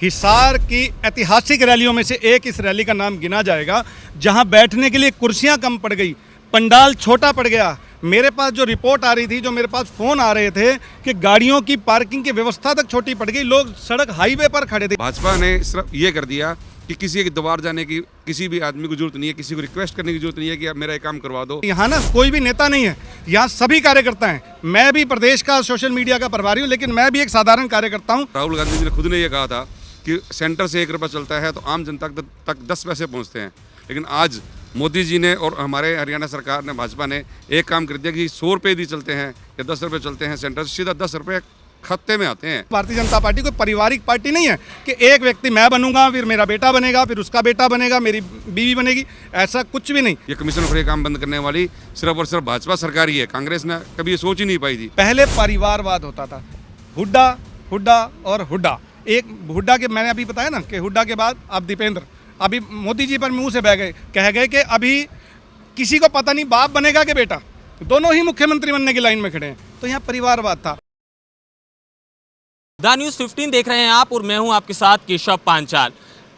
हिसार की ऐतिहासिक रैलियों में से एक इस रैली का नाम गिना जाएगा, जहां बैठने के लिए कुर्सियां कम पड़ गई, पंडाल छोटा पड़ गया। मेरे पास जो रिपोर्ट आ रही थी, जो मेरे पास फ़ोन आ रहे थे कि गाड़ियों की पार्किंग की व्यवस्था तक छोटी पड़ गई, लोग सड़क हाईवे पर खड़े थे। भाजपा ने सिर्फ ये कर दिया कि किसी के द्वार जाने की किसी भी आदमी को जरूरत नहीं है, किसी को रिक्वेस्ट करने की जरूरत नहीं है कि आप मेरा एक काम करवा दो। यहाँ ना कोई भी नेता नहीं है, यहाँ सभी कार्यकर्ता हैं। मैं भी प्रदेश का सोशल मीडिया का प्रभारी हूँ, लेकिन मैं भी एक साधारण कार्यकर्ता हूँ। राहुल गांधी जी ने खुद ने ये कहा था कि सेंटर से 1 रुपया चलता है तो आम जनता तक 10 पैसे पहुँचते हैं, लेकिन आज मोदी जी ने और हमारे हरियाणा सरकार ने, भाजपा ने एक काम कर दिया कि 100 रुपये भी चलते हैं या 10 रुपये चलते हैं, सेंटर से सीधा 10 रुपये खाते में आते हैं। भारतीय जनता पार्टी कोई पारिवारिक पार्टी नहीं है कि एक व्यक्ति मैं बनूंगा, फिर मेरा बेटा बनेगा, फिर उसका बेटा बनेगा, मेरी बीवी बनेगी, ऐसा कुछ भी नहीं। ये कमीशन फॉर काम बंद करने वाली सिर्फ और सिर्फ भाजपा सरकार ही है, कांग्रेस ने कभी ये सोच ही नहीं पाई थी। पहले परिवारवाद होता था, हुड्डा हुड्डा और हुड्डा। एक हुड्डा के मैंने अभी बताया ना कि हुड्डा के बाद अब दीपेंद्र, अभी मोदी जी पर मुंह से बह गए, कह गए कि अभी किसी को पता नहीं बाप बनेगा कि बेटा, दोनों ही मुख्यमंत्री बनने की लाइन में खड़े हैं। तो यहाँ परिवारवाद था। द न्यूज़ 15 देख रहे हैं आप और मैं हूं आपके साथ केशव पांचाल।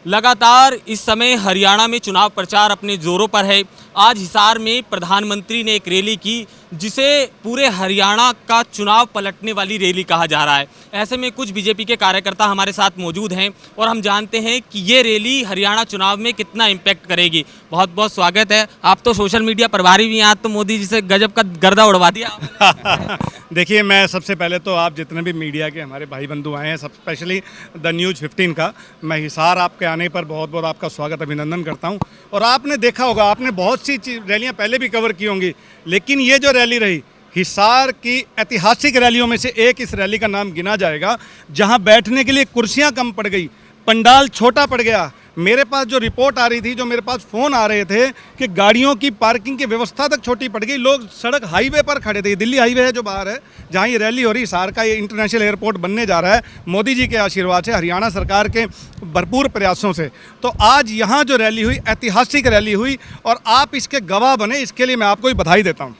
लगातार इस समय हरियाणा में चुनाव प्रचार अपने जोरों पर है। आज हिसार में प्रधानमंत्री ने एक रैली की, जिसे पूरे हरियाणा का चुनाव पलटने वाली रैली कहा जा रहा है। ऐसे में कुछ बीजेपी के कार्यकर्ता हमारे साथ मौजूद हैं और हम जानते हैं कि ये रैली हरियाणा चुनाव में कितना इम्पैक्ट करेगी। बहुत बहुत स्वागत है। आप तो सोशल मीडिया प्रभारी भी हैं, आज तो मोदी जी से गजब का गर्दा उड़वा दिया। देखिए, मैं सबसे पहले तो आप जितने भी मीडिया के हमारे भाई बंधु आए हैं, सब स्पेशली द न्यूज़ 15 का, मैं हिसार आपके आने पर बहुत बहुत आपका स्वागत अभिनंदन करता हूं। और आपने देखा होगा, आपने बहुत सी रैलियां पहले भी कवर की होंगी, लेकिन ये जो रैली रही हिसार की ऐतिहासिक रैलियों में से एक इस रैली का नाम गिना जाएगा, जहां बैठने के लिए कुर्सियां कम पड़ गई, पंडाल छोटा पड़ गया। मेरे पास जो रिपोर्ट आ रही थी, जो मेरे पास फ़ोन आ रहे थे कि गाड़ियों की पार्किंग की व्यवस्था तक छोटी पड़ गई, लोग सड़क हाईवे पर खड़े थे। दिल्ली हाईवे है जो बाहर है, जहाँ ये रैली हो रही, हिसार का ये इंटरनेशनल एयरपोर्ट बनने जा रहा है मोदी जी के आशीर्वाद से, हरियाणा सरकार के भरपूर प्रयासों से। तो आज यहाँ जो रैली हुई, ऐतिहासिक रैली हुई, और आप इसके गवाह बने, इसके लिए मैं आपको बधाई देता हूँ।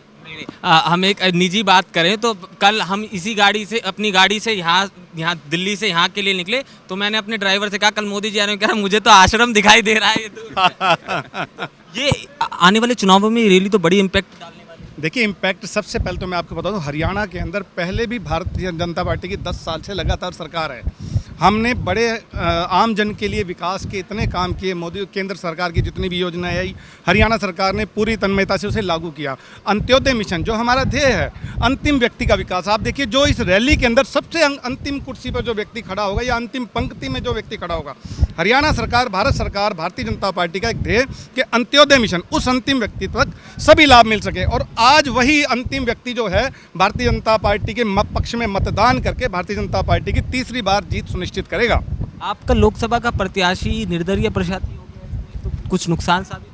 हम एक निजी बात करें तो कल हम इसी गाड़ी से, अपनी गाड़ी से यहाँ दिल्ली से यहाँ के लिए निकले, तो मैंने अपने ड्राइवर से कहा कल मोदी जी आ रहे हैं, कह रहा मुझे तो आश्रम दिखाई दे रहा है ये ये आने वाले चुनावों में रैली तो बड़ी इम्पैक्ट डालने वाली है। देखिए, इम्पैक्ट सबसे पहले तो मैं आपको बता दूं, हरियाणा के अंदर पहले भी भारतीय जनता पार्टी की 10 साल से लगातार सरकार है। हमने बड़े आम जन के लिए विकास के इतने काम किए। मोदी केंद्र सरकार की जितनी भी योजनाएं आई, हरियाणा सरकार ने पूरी तन्मयता से उसे लागू किया। अंत्योदय मिशन जो हमारा ध्येय है, अंतिम व्यक्ति का विकास। आप देखिए, जो इस रैली के अंदर सबसे अंतिम कुर्सी पर जो व्यक्ति खड़ा होगा या अंतिम पंक्ति में जो व्यक्ति खड़ा होगा, हरियाणा सरकार, भारत सरकार, भारतीय जनता पार्टी का एक ध्येय कि अंत्योदय मिशन, उस अंतिम व्यक्ति तक सभी लाभ मिल सके। और आज वही अंतिम व्यक्ति जो है भारतीय जनता पार्टी के पक्ष में मतदान करके भारतीय जनता पार्टी की तीसरी बार जीत सुनिश्चित करेगा। आपका लोकसभा का प्रत्याशी निर्दलीय प्रत्याशी हो गया, तो कुछ नुकसान साबित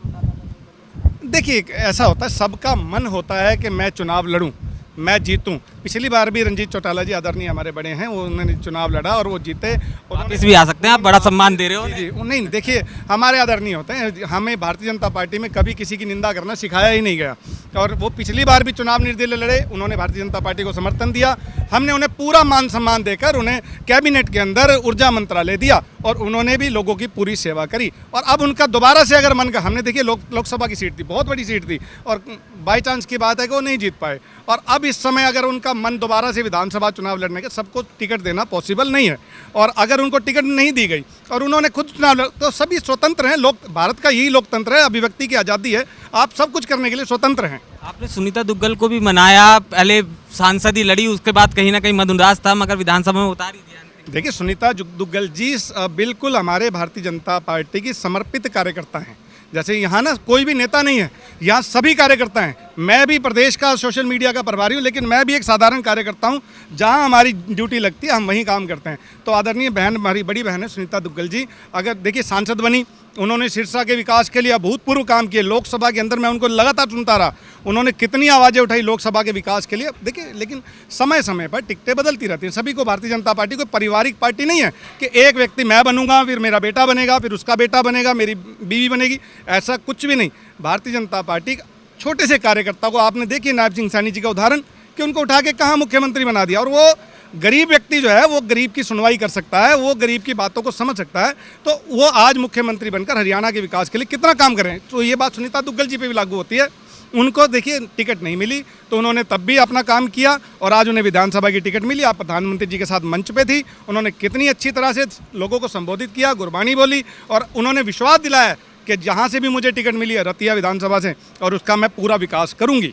होगा? देखिए, ऐसा होता है, सबका मन होता है कि मैं चुनाव लड़ूं, मैं जीतूं। पिछली बार भी रंजीत चौटाला जी आदरणीय हमारे बड़े हैं, वो उन्होंने चुनाव लड़ा और वो जीते। वापस भी आ सकते हैं, आप बड़ा सम्मान दे रहे हो। जी, नहीं, देखिए, हमारे आदरणीय होते हैं। हमें भारतीय जनता पार्टी में कभी किसी की निंदा करना सिखाया ही नहीं गया। और वो पिछली बार भी चुनाव निर्दलीय लड़े, उन्होंने भारतीय जनता पार्टी को समर्थन दिया। हमने उन्हें पूरा मान सम्मान देकर उन्हें कैबिनेट के अंदर ऊर्जा मंत्रालय दिया और उन्होंने भी लोगों की पूरी सेवा करी। और अब उनका दोबारा से अगर मन का, हमने देखिए लोकसभा की सीट थी, बहुत बड़ी सीट थी, और बाई चांस की बात है कि वो नहीं जीत पाए। और अब इस समय अगर उनका मन दोबारा से विधानसभा चुनाव लड़ने का, सबको टिकट देना पॉसिबल नहीं है। और अगर उनको टिकट नहीं दी गई और उन्होंने खुद चुनाव लड़, तो सभी स्वतंत्र हैं। भारत का यही लोकतंत्र है, अभिव्यक्ति की आज़ादी है, आप सब कुछ करने के लिए स्वतंत्र हैं। आपने सुनीता दुग्गल को भी मनाया, पहले सांसद ही लड़ी, उसके बाद कहीं ना कहीं मधुराज था, मगर विधानसभा में उतार ही दिया। देखिए, सुनीता दुग्गल जी बिल्कुल हमारे भारतीय जनता पार्टी की समर्पित कार्यकर्ता हैं। जैसे यहाँ ना कोई भी नेता नहीं है, यहाँ सभी कार्यकर्ता हैं। मैं भी प्रदेश का सोशल मीडिया का प्रभारी हूँ, लेकिन मैं भी एक साधारण कार्यकर्ता हूँ। जहाँ हमारी ड्यूटी लगती है हम वहीं काम करते हैं। तो आदरणीय बहन, हमारी बड़ी बहन है सुनीता दुग्गल जी, अगर देखिए सांसद बनी, उन्होंने सिरसा के विकास के लिए अभूतपूर्व काम किए। लोकसभा के अंदर मैं उनको लगातार सुनता रहा, उन्होंने कितनी आवाज़ें उठाई लोकसभा के विकास के लिए। देखिए, लेकिन समय समय पर टिकटें बदलती रहती हैं। सभी को भारतीय जनता पार्टी कोई पारिवारिक पार्टी नहीं है कि एक व्यक्ति मैं बनूंगा, फिर मेरा बेटा बनेगा, फिर उसका बेटा बनेगा, मेरी बीवी बनेगी, ऐसा कुछ भी नहीं। भारतीय जनता पार्टी छोटे से कार्यकर्ता को, आपने देखिए नायब सिंह सैनी जी का उदाहरण, कि उनको उठा के कहाँ मुख्यमंत्री बना दिया। और वो गरीब व्यक्ति जो है वो गरीब की सुनवाई कर सकता है, वो गरीब की बातों को समझ सकता है, तो वो आज मुख्यमंत्री बनकर हरियाणा के विकास के लिए कितना काम कर रहे हैं। तो ये बात सुनीता दुग्गल जी पे भी लागू होती है। उनको देखिए टिकट नहीं मिली तो उन्होंने तब भी अपना काम किया और आज उन्हें विधानसभा की टिकट मिली। आप प्रधानमंत्री जी के साथ मंच पे थी, उन्होंने कितनी अच्छी तरह से लोगों को संबोधित किया, गुरबानी बोली और उन्होंने विश्वास दिलाया कि जहाँ से भी मुझे टिकट मिली है रतिया विधानसभा से, और उसका मैं पूरा विकास करूँगी।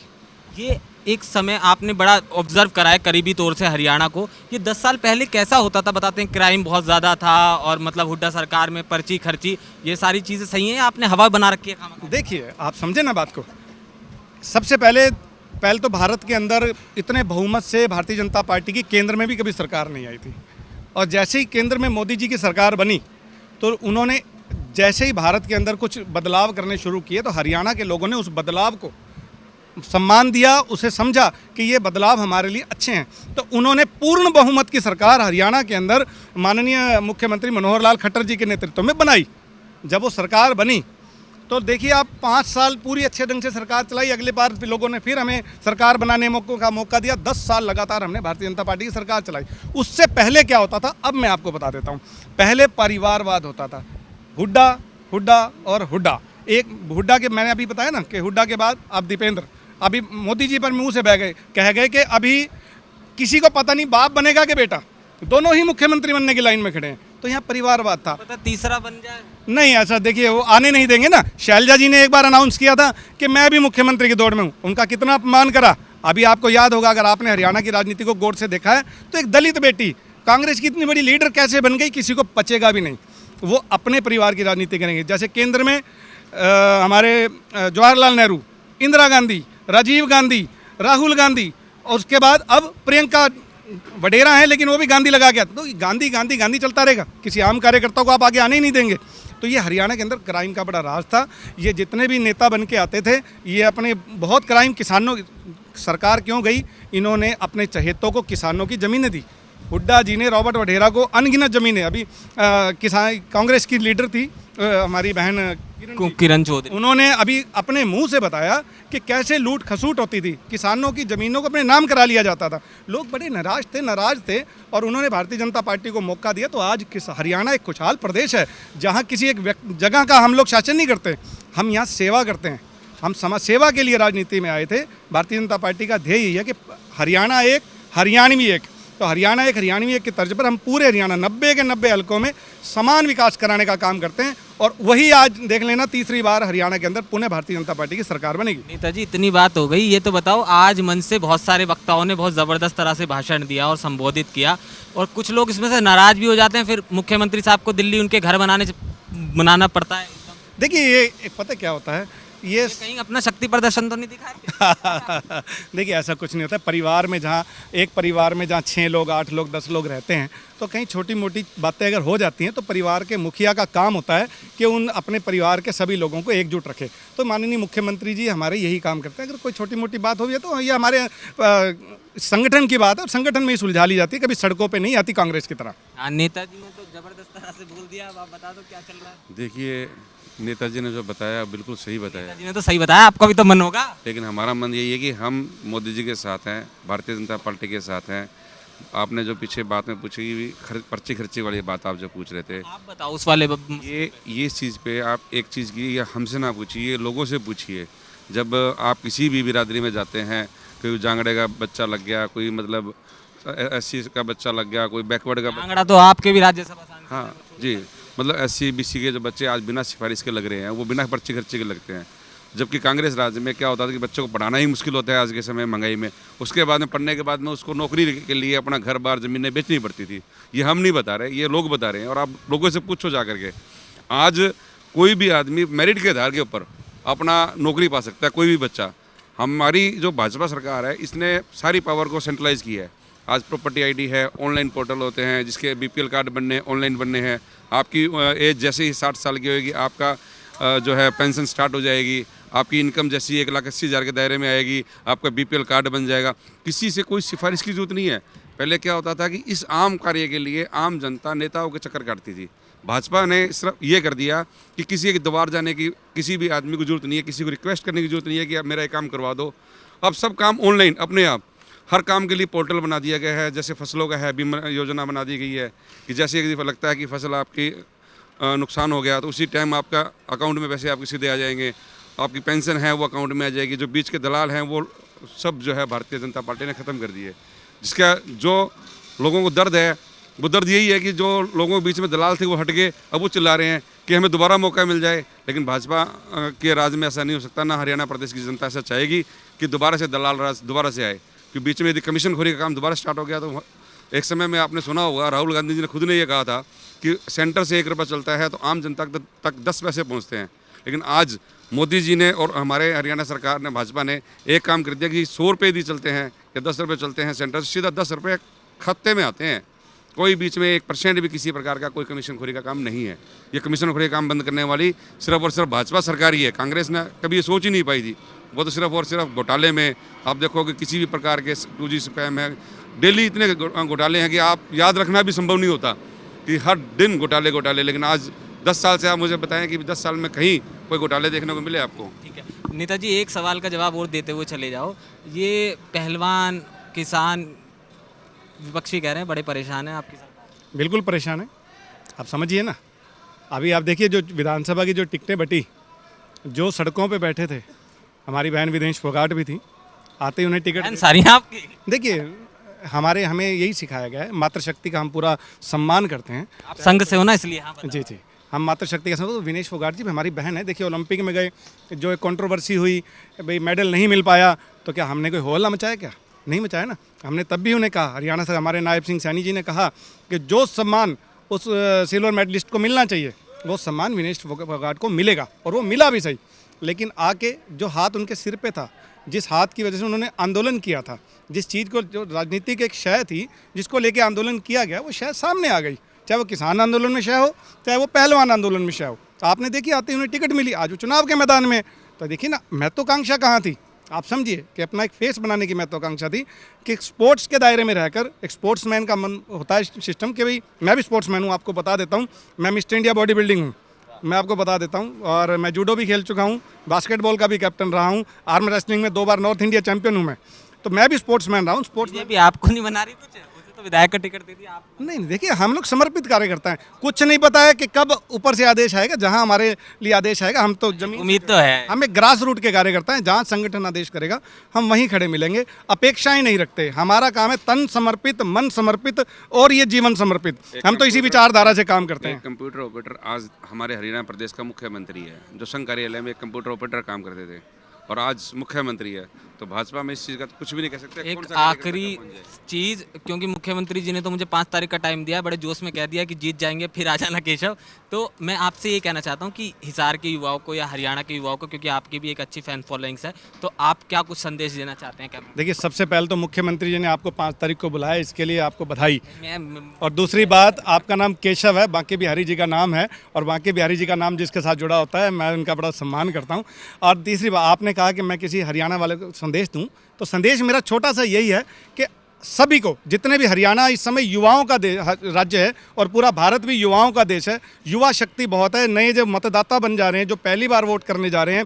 ये एक समय आपने बड़ा ऑब्जर्व करा है करीबी तौर से हरियाणा को। ये 10 साल पहले कैसा होता था? बताते हैं क्राइम बहुत ज़्यादा था और मतलब हुड्डा सरकार में पर्ची खर्ची, ये सारी चीज़ें सही हैं? आपने हवा बना रखी है खामा? देखिए आप समझे ना बात को। सबसे पहले तो भारत के अंदर इतने बहुमत से भारतीय जनता पार्टी की केंद्र में भी कभी सरकार नहीं आई थी, और जैसे ही केंद्र में मोदी जी की सरकार बनी तो उन्होंने जैसे ही भारत के अंदर कुछ बदलाव करने शुरू किए तो हरियाणा के लोगों ने उस बदलाव को सम्मान दिया, उसे समझा कि ये बदलाव हमारे लिए अच्छे हैं। तो उन्होंने पूर्ण बहुमत की सरकार हरियाणा के अंदर माननीय मुख्यमंत्री मनोहर लाल खट्टर जी के नेतृत्व में बनाई। जब वो सरकार बनी तो देखिए आप 5 साल पूरी अच्छे ढंग से सरकार चलाई, अगले बार लोगों ने फिर हमें सरकार बनाने का मौका दिया। 10 साल लगातार हमने भारतीय जनता पार्टी की सरकार चलाई। उससे पहले क्या होता था अब मैं आपको बता देता हूँ। पहले परिवारवाद होता था, हुड्डा और हुड्डा। एक हुड्डा के मैंने अभी बताया ना कि हुड्डा के बाद अब दीपेंद्र, अभी मोदी जी पर मुंह से बह गए, कह गए कि अभी किसी को पता नहीं बाप बनेगा कि बेटा, दोनों ही मुख्यमंत्री बनने की लाइन में खड़े हैं। तो यहाँ परिवारवाद था। पता तीसरा बन जाए नहीं, ऐसा देखिए वो आने नहीं देंगे ना। शैलजा जी ने एक बार अनाउंस किया था कि मैं भी मुख्यमंत्री की दौड़ में हूँ, उनका कितना अपमान करा। अभी आपको याद होगा, अगर आपने हरियाणा की राजनीति को गौर से देखा है तो एक दलित बेटी कांग्रेस की इतनी बड़ी लीडर कैसे बन गई, किसी को पचेगा भी नहीं। वो अपने परिवार की राजनीति करेंगे। जैसे केंद्र में हमारे जवाहरलाल नेहरू, इंदिरा गांधी, राजीव गांधी, राहुल गांधी, और उसके बाद अब प्रियंका वडेरा है, लेकिन वो भी गांधी लगा गया। तो गांधी गांधी गांधी चलता रहेगा, किसी आम कार्यकर्ता को आप आगे आने ही नहीं देंगे। तो ये हरियाणा के अंदर क्राइम का बड़ा राज था। ये जितने भी नेता बन के आते थे ये अपने बहुत क्राइम, किसानों सरकार क्यों गई, इन्होंने अपने चहेतों को किसानों की ज़मीनें दी। हुड्डा जी ने रॉबर्ट वढेरा को अनगिनत ज़मीनें, अभी किसान कांग्रेस की लीडर थी हमारी बहन किरण चौधरी, उन्होंने अभी अपने मुंह से बताया कि कैसे लूट खसूट होती थी, किसानों की ज़मीनों को अपने नाम करा लिया जाता था। लोग बड़े नाराज थे और उन्होंने भारतीय जनता पार्टी को मौका दिया। तो आज हरियाणा एक खुशहाल प्रदेश है जहाँ किसी एक जगह का हम लोग शासन नहीं करते, हम यहाँ सेवा करते हैं। हम समाज सेवा के लिए राजनीति में आए थे। भारतीय जनता पार्टी का ध्येय यही है कि हरियाणा एक, हरियाणवी एक। तो हरियाणा एक, हरियाणवी एक की तर्ज पर हम पूरे हरियाणा 90 के 90 हलकों में समान विकास कराने का काम करते हैं। और वही आज देख लेना तीसरी बार हरियाणा के अंदर पुनः भारतीय जनता पार्टी की सरकार बनेगी। नेताजी इतनी बात हो गई, ये तो बताओ आज मंच से बहुत सारे वक्ताओं ने बहुत ज़बरदस्त तरह से भाषण दिया और संबोधित किया, और कुछ लोग इसमें से नाराज भी हो जाते हैं, फिर मुख्यमंत्री साहब को दिल्ली उनके घर बनाना पड़ता है। देखिए ये एक पता क्या होता है, ये कहीं अपना शक्ति प्रदर्शन तो नहीं दिखा? देखिए ऐसा कुछ नहीं होता। परिवार में जहाँ एक परिवार में जहाँ 6 लोग 8 लोग 10 लोग रहते हैं तो कहीं छोटी मोटी बातें अगर हो जाती हैं तो परिवार के मुखिया का काम होता है कि उन अपने परिवार के सभी लोगों को एकजुट रखे। तो माननीय मुख्यमंत्री जी हमारे यही काम करते हैं। अगर कोई छोटी मोटी बात हो गई तो ये हमारे संगठन की बात है और संगठन में ही सुलझा ली जाती है, कभी सड़कों पर नहीं आती कांग्रेस की तरह। नेताजी ने तो जबरदस्त तरह से बोल दिया, अब आप बता दो क्या चल रहा है। देखिए नेताजी ने जो बताया बिल्कुल सही बताया, नेताजी ने तो सही बताया, आपका भी तो मन होगा। लेकिन हमारा मन यही है कि हम मोदी जी के साथ हैं, भारतीय जनता पार्टी के साथ हैं। आपने जो पीछे बात में पूछी पर्ची खर्ची वाली बात आप जो पूछ रहे थे, आप बताओ उस वाले ये चीज़ पे आप एक चीज़ की या हमसे ना पूछिए, लोगों से पूछिए। जब आप किसी भी बिरादरी में जाते हैं, कोई जांगड़े का बच्चा लग गया, कोई मतलब SC का बच्चा लग गया, कोई बैकवर्ड का जांगड़ा तो आपके भी राज्यसभा सांसद, हाँ जी, मतलब SC BC के जो बच्चे आज बिना सिफारिश के लग रहे हैं वो बिना पर्ची खर्ची के लगते हैं। जबकि कांग्रेस राज में क्या होता था कि बच्चों को पढ़ाना ही मुश्किल होता है आज के समय महंगाई में। उसके बाद में पढ़ने के बाद में उसको नौकरी के लिए अपना घर बार ज़मीनें बेचनी पड़ती थी। ये हम नहीं बता रहे, ये लोग बता रहे हैं। और आप लोगों से पूछो जा करके, आज कोई भी आदमी मेरिट के आधार के ऊपर अपना नौकरी पा सकता है, कोई भी बच्चा। हमारी जो भाजपा सरकार है इसने सारी पावर को सेंट्रलाइज़ किया है। आज प्रॉपर्टी ID है, ऑनलाइन पोर्टल होते हैं, जिसके BPL कार्ड बनने ऑनलाइन बनने हैं। आपकी एज जैसे ही 60 साल की होगी आपका जो है पेंशन स्टार्ट हो जाएगी। आपकी इनकम जैसी 1,80,000 के दायरे में आएगी, आपका BPL कार्ड बन जाएगा। किसी से कोई सिफारिश की जरूरत नहीं है। पहले क्या होता था कि इस आम कार्य के लिए आम जनता नेताओं के चक्कर काटती थी। भाजपा ने सिर्फ ये कर दिया कि किसी के द्वार जाने की किसी भी आदमी को जरूरत नहीं है, किसी को रिक्वेस्ट करने की जरूरत नहीं है कि आप मेरा ये काम करवा दो। अब सब काम ऑनलाइन अपने आप। हर काम के लिए पोर्टल बना दिया गया है। जैसे फसलों का है, बीमा योजना बना दी गई है कि जैसे एक लगता है कि फसल आपकी नुकसान हो गया तो उसी टाइम आपका अकाउंट में पैसे आपके सीधे आ जाएंगे। आपकी पेंशन है वो अकाउंट में आ जाएगी। जो बीच के दलाल हैं वो सब जो है भारतीय जनता पार्टी ने ख़त्म कर दिए। जिसका जो लोगों को दर्द है वो दर्द यही है कि जो लोगों के बीच में दलाल थे वो हट गए, अब वो चिल्ला रहे हैं कि हमें दोबारा मौका मिल जाए। लेकिन भाजपा के राज में ऐसा नहीं हो सकता, ना हरियाणा प्रदेश की जनता ऐसा चाहेगी कि दोबारा से दलाल राज दोबारा से आए। कि बीच में यदि कमीशन खोरी का काम दोबारा स्टार्ट हो गया तो एक समय में आपने सुना होगा राहुल गांधी जी ने खुद ने ये कहा था कि सेंटर से 1 रुपया चलता है तो आम जनता तक 10 पैसे पहुँचते हैं। लेकिन आज मोदी जी ने और हमारे हरियाणा सरकार ने, भाजपा ने एक काम कर दिया कि 100 रुपये यदि चलते हैं या 10 रुपये चलते हैं सेंटर से, सीधा 10 रुपये खाते में आते हैं। कोई बीच में 1% भी किसी प्रकार का कोई कमीशन खोरी का काम नहीं है। ये कमीशन खोरी का काम बंद करने वाली सिर्फ और सिर्फ भाजपा सरकार ही है। कांग्रेस ने कभी ये सोच ही नहीं पाई थी। वो तो सिर्फ और सिर्फ घोटाले में, आप देखोगे किसी भी प्रकार के 2G स्पैम है, डेली इतने घोटाले हैं कि आप याद रखना भी संभव नहीं होता कि हर दिन घोटाले। लेकिन आज 10 साल से आप मुझे बताएं कि 10 साल में कहीं कोई घोटाले देखने को मिले आपको? ठीक है नेताजी, एक सवाल का जवाब और देते हुए चले जाओ। ये पहलवान, किसान, विपक्षी कह रहे हैं बड़े परेशान हैं आपकी सरकार। बिल्कुल परेशान है, आप समझिए ना। अभी आप देखिए जो विधानसभा की जो टिकटें बटी, जो सड़कों पे बैठे थे, हमारी बहन विदेश फोगाट भी थी, आते ही उन्हें टिकट सारी आपकी। देखिए हमें यही सिखाया गया है, मातृशक्ति का हम पूरा सम्मान करते हैं। आप संघ से हो ना, इसलिए यहाँ पर। जी, हम मातृशक्ति का सम्मान। तो विनेश फोगाट जी भी हमारी बहन है। देखिए ओलंपिक में गए, जो एक कंट्रोवर्सी हुई, भाई मेडल नहीं मिल पाया, तो क्या हमने कोई हौला मचाया? क्या नहीं मचाया ना। हमने तब भी उन्हें कहा, हरियाणा से हमारे नायब सिंह सैनी जी ने कहा कि जो सम्मान उस सिल्वर मेडलिस्ट को मिलना चाहिए वो सम्मान विनेश फोगाट को मिलेगा, और वो मिला भी सही। लेकिन आके जो हाथ उनके सिर पे था, जिस हाथ की वजह से उन्होंने आंदोलन किया था, जिस चीज़ को, जो राजनीति की एक शय थी जिसको लेके आंदोलन किया गया, वो शय सामने आ गई। चाहे वो किसान आंदोलन में शय हो, चाहे वो पहलवान आंदोलन में शय हो। आपने देखी आते उन्हें टिकट मिली, आज वो चुनाव के मैदान में। तो देखिए ना, महत्वाकांक्षा कहाँ थी? आप समझिए कि अपना एक फेस बनाने की महत्वाकांक्षा थी कि स्पोर्ट्स के दायरे में रहकर, एक स्पोर्ट्समैन का मन होता है सिस्टम कि भाई मैं भी स्पोर्ट्समैन हूँ। आपको बता देता हूँ, मैं मिस्टर इंडिया बॉडी बिल्डिंग हूँ, मैं आपको बता देता हूँ। और मैं जूडो भी खेल चुका हूँ, बास्केटबॉल का भी कैप्टन रहा हूँ, आर्म रेसलिंग में 2 बार नॉर्थ इंडिया चैंपियन हूँ मैं। तो मैं भी स्पोर्ट्समैन रहा हूँ। ये भी आपको नहीं बना रही कुछ, उसे तो विधायक का टिकट दे दिया आप। नहीं, देखिए हम लोग समर्पित कार्यकर्ता हैं। कुछ नहीं पता है कि कब ऊपर से आदेश आएगा, जहां हमारे लिए आदेश आएगा हम तो जमीन, उम्मीद तो है। हम एक ग्रास रूट के कार्यकर्ता हैं। जहां संगठन आदेश करेगा हम वहीं खड़े मिलेंगे। अपेक्षाएं नहीं रखते। हमारा काम है तन समर्पित, मन समर्पित और ये जीवन समर्पित। हम तो इसी विचारधारा से काम करते हैं। कंप्यूटर ऑपरेटर आज हमारे हरियाणा प्रदेश का मुख्यमंत्री है, जो संघ कार्यालय में एक कंप्यूटर ऑपरेटर काम करते थे और आज मुख्यमंत्री है। तो भाजपा में इस चीज़ का तो कुछ भी नहीं कह सकते। एक आखिरी चीज़, क्योंकि मुख्यमंत्री जी ने तो मुझे 5 तारीख का टाइम दिया, बड़े जोश में कह दिया कि जीत जाएंगे फिर आ जाना केशव। तो मैं आपसे ये कहना चाहता हूँ कि हिसार के युवाओं को या हरियाणा के युवाओं को, क्योंकि आपकी भी एक अच्छी फैन फॉलोइंग्स है, तो आप क्या कुछ संदेश देना चाहते हैं? क्या देखिए, सबसे पहले तो मुख्यमंत्री जी ने आपको 5 तारीख को बुलाया, इसके लिए आपको बधाई। मैं और दूसरी बात, आपका नाम केशव है, बांके बिहारी जी का नाम है, और बांके बिहारी जी का नाम जिसके साथ जुड़ा होता है मैं उनका बड़ा सम्मान करता हूँ। और तीसरी बात, आपने कहा कि मैं किसी हरियाणा वाले को संदेश दूँ, तो संदेश मेरा छोटा सा यही है कि सभी को, जितने भी, हरियाणा इस समय युवाओं का राज्य है और पूरा भारत भी युवाओं का देश है। युवा शक्ति बहुत है। नए जो मतदाता बन जा रहे हैं, जो पहली बार वोट करने जा रहे हैं,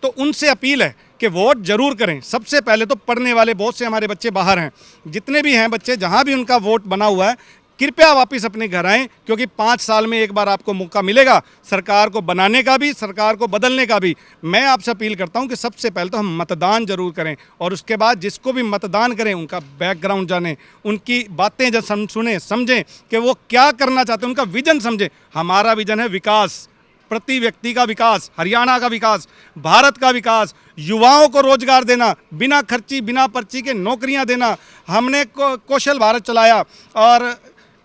तो उनसे अपील है कि वोट जरूर करें। सबसे पहले तो पढ़ने वाले बहुत से हमारे बच्चे बाहर हैं, जितने भी हैं बच्चे, जहां भी उनका वोट बना हुआ है, कृपया वापस अपने घर आएँ, क्योंकि 5 साल में एक बार आपको मौका मिलेगा सरकार को बनाने का भी, सरकार को बदलने का भी। मैं आपसे अपील करता हूं कि सबसे पहले तो हम मतदान जरूर करें, और उसके बाद जिसको भी मतदान करें उनका बैकग्राउंड जानें, उनकी बातें जब सुने, समझें कि वो क्या करना चाहते हैं, उनका विजन समझें। हमारा विजन है विकास, प्रति व्यक्ति का विकास, हरियाणा का विकास, भारत का विकास, युवाओं को रोजगार देना, बिना खर्ची, बिना पर्ची के नौकरियां देना। हमने कौशल भारत चलाया और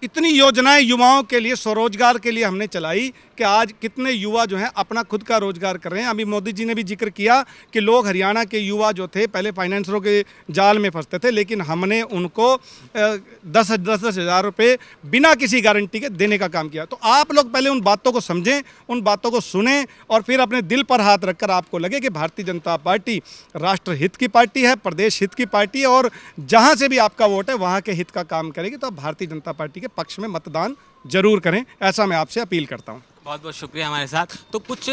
इतनी योजनाएं युवाओं के लिए, स्वरोजगार के लिए हमने चलाई कि आज कितने युवा जो हैं अपना खुद का रोजगार कर रहे हैं। अभी मोदी जी ने भी जिक्र किया कि लोग, हरियाणा के युवा जो थे पहले फाइनेंसरों के जाल में फंसते थे, लेकिन हमने उनको 10,000 हज़ार रुपये बिना किसी गारंटी के देने का काम किया। तो आप लोग पहले उन बातों को समझें, उन बातों को सुनें, और फिर अपने दिल पर हाथ रखकर आपको लगे कि भारतीय जनता पार्टी राष्ट्र हित की पार्टी है, प्रदेश हित की पार्टी है, और जहाँ से भी आपका वोट है वहाँ के हित का काम करेगी। तो आप भारतीय जनता पार्टी के पक्ष में मतदान जरूर करें, ऐसा मैं आपसे अपील करता हूँ। बहुत बहुत शुक्रिया हमारे साथ। तो कुछ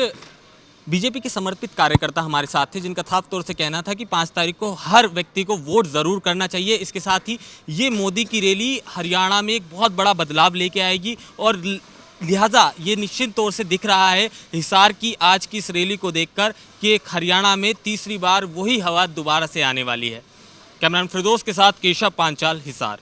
बीजेपी के समर्पित कार्यकर्ता हमारे साथ थे, जिनका साफ तौर से कहना था कि 5 तारीख को हर व्यक्ति को वोट ज़रूर करना चाहिए। इसके साथ ही ये मोदी की रैली हरियाणा में एक बहुत बड़ा बदलाव लेके आएगी और लिहाजा ये निश्चित तौर से दिख रहा है हिसार की आज की इस रैली को देखकर कि एक हरियाणा में तीसरी बार वही हवा दोबारा से आने वाली है। कैमरामैन फिरदौस के साथ केशव पांचाल, हिसार।